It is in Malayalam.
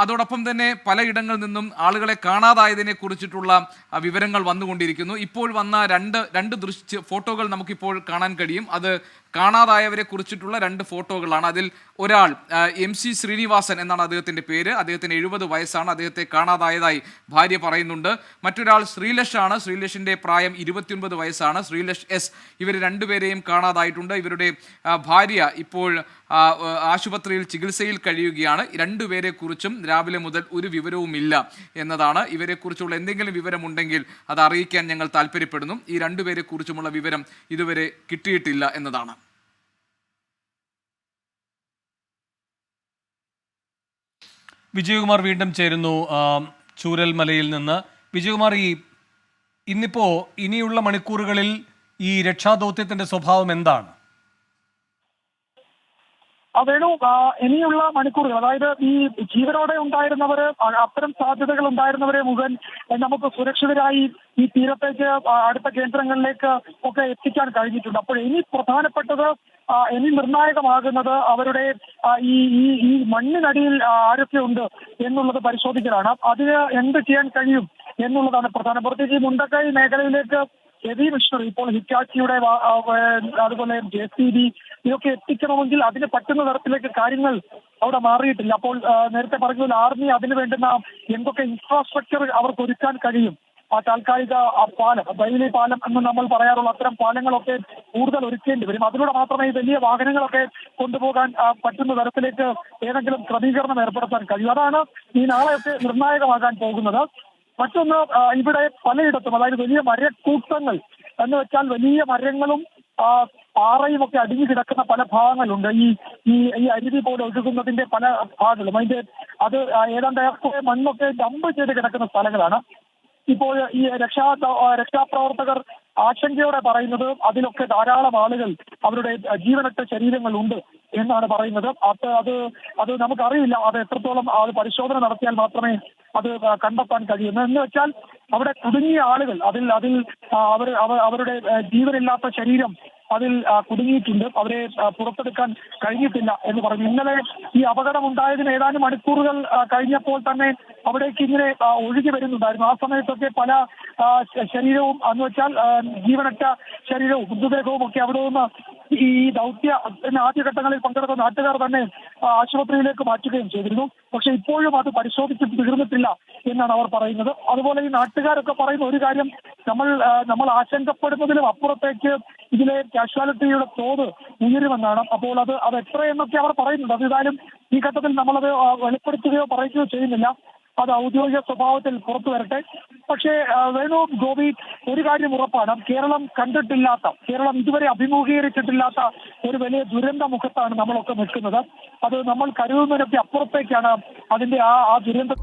അതോടൊപ്പം തന്നെ പലയിടങ്ങളിൽ നിന്നും ആളുകളെ കാണാതായതിനെ കുറിച്ചിട്ടുള്ള വിവരങ്ങൾ വന്നുകൊണ്ടിരിക്കുന്നു. ഇപ്പോൾ വന്ന രണ്ട് ഫോട്ടോകൾ നമുക്കിപ്പോൾ കാണാൻ കഴിയും. അത് കാണാതായവരെ കുറിച്ചിട്ടുള്ള 2 ഫോട്ടോകളാണ്. അതിൽ ഒരാൾ MC ശ്രീനിവാസൻ എന്നാണ് അദ്ദേഹത്തിൻ്റെ പേര്. അദ്ദേഹത്തിന് 70 വയസ്സാണ്. അദ്ദേഹത്തെ കാണാതായതായി ഭാര്യ പറയുന്നുണ്ട്. മറ്റൊരാൾ ശ്രീലഷ് ആണ്. ശ്രീലഷിൻ്റെ പ്രായം 29 വയസ്സാണ്. ശ്രീലഷ് S. ഇവർ രണ്ടുപേരെയും കാണാതായിട്ടുണ്ട്. ഇവരുടെ ഭാര്യ ഇപ്പോൾ ആശുപത്രിയിൽ ചികിത്സയിൽ കഴിയുകയാണ്. രണ്ടുപേരെ കുറിച്ചും രാവിലെ മുതൽ ഒരു വിവരവുമില്ല എന്നതാണ്. ഇവരെക്കുറിച്ചുള്ള എന്തെങ്കിലും വിവരമുണ്ടെങ്കിൽ അത് അറിയിക്കാൻ ഞങ്ങൾ താല്പര്യപ്പെടുന്നു. ഈ രണ്ടുപേരെ കുറിച്ചുമുള്ള വിവരം ഇതുവരെ കിട്ടിയിട്ടില്ല എന്നതാണ്. വിജയകുമാർ വീണ്ടും ചേരുന്നു ചൂരൽമലയിൽ നിന്ന്. വിജയകുമാർ, ഇനിയുള്ള മണിക്കൂറുകളിൽ ഈ രക്ഷാദൗത്യത്തിന്റെ സ്വഭാവം എന്താണ്? വേണു, ഇനിയുള്ള മണിക്കൂറുകൾ, അതായത് ഈ ജീവനോടെ ഉണ്ടായിരുന്നവര്, അത്തരം സാധ്യതകൾ ഉണ്ടായിരുന്നവരെ മുഴുവൻ നമുക്ക് സുരക്ഷിതരായി ഈ തീരത്തേക്ക് അടുത്ത കേന്ദ്രങ്ങളിലേക്ക് ഒക്കെ എത്തിക്കാൻ കഴിഞ്ഞിട്ടുണ്ട്. അപ്പോൾ ഇനി പ്രധാനപ്പെട്ടത്, ഇനി നിർണായകമാകുന്നത് അവരുടെ ഈ മണ്ണിനടിയിൽ ആരൊക്കെ ഉണ്ട് എന്നുള്ളത് പരിശോധിക്കലാണ്. അതിന് എന്ത് ചെയ്യാൻ കഴിയും എന്നുള്ളതാണ് പ്രധാനം. പ്രത്യേകിച്ച് ഈ മുണ്ടക്കൈ മേഖലയിലേക്ക് ഹെവി മിഷണറി, ഇപ്പോൾ ഹിറ്റാച്ചിയുടെ അതുപോലെ JCB ഇതൊക്കെ എത്തിക്കണമെങ്കിൽ അതിന് പറ്റുന്ന തരത്തിലേക്ക് കാര്യങ്ങൾ അവിടെ മാറിയിട്ടില്ല. അപ്പോൾ നേരത്തെ പറഞ്ഞ ആർമി അതിന് വേണ്ടുന്ന എന്തൊക്കെ ഇൻഫ്രാസ്ട്രക്ചർ അവർക്ക് ഒരുക്കാൻ കഴിയും, താൽക്കാലിക പാലം, ബൈലി പാലം എന്ന് നമ്മൾ പറയാറുള്ള അത്തരം പാലങ്ങളൊക്കെ കൂടുതൽ ഒരുക്കേണ്ടി വരും. അതിലൂടെ മാത്രമേ ഈ വലിയ വാഹനങ്ങളൊക്കെ കൊണ്ടുപോകാൻ പറ്റുന്ന തരത്തിലേക്ക് ഏതെങ്കിലും ക്രമീകരണം ഏർപ്പെടുത്താൻ കഴിയും. അതാണ് ഈ നാളെയൊക്കെ നിർണായകമാകാൻ പോകുന്നത്. മറ്റൊന്ന്, ഇവിടെ പലയിടത്തും, അതായത് വലിയ മരക്കൂട്ടങ്ങൾ എന്ന് വെച്ചാൽ വലിയ മരങ്ങളും പാറയും ഒക്കെ അടിഞ്ഞു കിടക്കുന്ന പല ഭാഗങ്ങളുണ്ട്. ഈ അരുവി പോലെ ഒഴുകുന്നതിന്റെ പല ഭാഗങ്ങളും അത് ഏതാണ്ട് മണ്ണൊക്കെ ഡംപ് ചെയ്ത് കിടക്കുന്ന സ്ഥലങ്ങളാണ്. ഇപ്പോൾ ഈ രക്ഷാപ്രവർത്തകർ ആശങ്കയോടെ പറയുന്നത് അതിലൊക്കെ ധാരാളം ആളുകൾ അവരുടെ ജീവനറ്റ ശരീരങ്ങളുണ്ട് എന്നാണ് പറയുന്നത്. അത് നമുക്കറിയില്ല, അത് എത്രത്തോളം അത് പരിശോധന നടത്തിയാൽ മാത്രമേ അത് കണ്ടെത്താൻ കഴിയുന്നു. എന്ന് വെച്ചാൽ അവിടെ കുടുങ്ങിയ ആളുകൾ, അവരുടെ ജീവനില്ലാത്ത ശരീരം അതിൽ കുടുങ്ങിയിട്ടുണ്ട്. അവരെ പുറത്തെടുക്കാൻ കഴിഞ്ഞിട്ടില്ല എന്ന് പറഞ്ഞു. ഇന്നലെ ഈ അപകടം ഉണ്ടായതിന് ഏതാനും മണിക്കൂറുകൾ കഴിഞ്ഞപ്പോൾ തന്നെ അവിടേക്ക് ഇങ്ങനെ ഒഴുകി വരുന്നുണ്ടായിരുന്നു. ആ സമയത്തൊക്കെ പല ശരീരവും, എന്ന് വെച്ചാൽ ജീവനറ്റ ശരീരവും മൃതദേഹവും ഒക്കെ അവിടെ നിന്ന് ഈ ദൗത്യ ആദ്യഘട്ടങ്ങളിൽ പങ്കെടുത്ത നാട്ടുകാർ തന്നെ ആശുപത്രിയിലേക്ക് മാറ്റുകയും ചെയ്തിരുന്നു. പക്ഷെ ഇപ്പോഴും അത് പരിശോധിച്ച് തീർന്നിട്ടില്ല എന്നാണ് അവർ പറയുന്നത്. അതുപോലെ ഈ നാട്ടുകാരൊക്കെ പറയുന്ന ഒരു കാര്യം, നമ്മൾ ആശങ്കപ്പെടുന്നതിലും അപ്പുറത്തേക്ക് ഇതിലെ കാഷ്വാലിറ്റിയുടെ തോത് ഉയരുമെന്നാണ്. അപ്പോൾ അത് എത്രയെന്നൊക്കെ അവർ പറയുന്നുണ്ട്. അത് ഏതായാലും ഈ ഘട്ടത്തിൽ നമ്മളത് വെളിപ്പെടുത്തുകയോ പറയുകയോ ചെയ്യുന്നില്ല. അത് ഔദ്യോഗിക സ്വഭാവത്തിൽ പുറത്തു വരട്ടെ. പക്ഷേ വേണു, ഗോപി, ഒരു കാര്യം ഉറപ്പാണ്, കേരളം ഇതുവരെ അഭിമുഖീകരിച്ചിട്ടില്ലാത്ത ഒരു വലിയ ദുരന്ത മുഖത്താണ് നമ്മളൊക്കെ നിൽക്കുന്നത്. അത് നമ്മൾ കരുതുന്നതിനൊക്കെ അപ്പുറത്തേക്കാണ് അതിന്റെ ആ ദുരന്തം.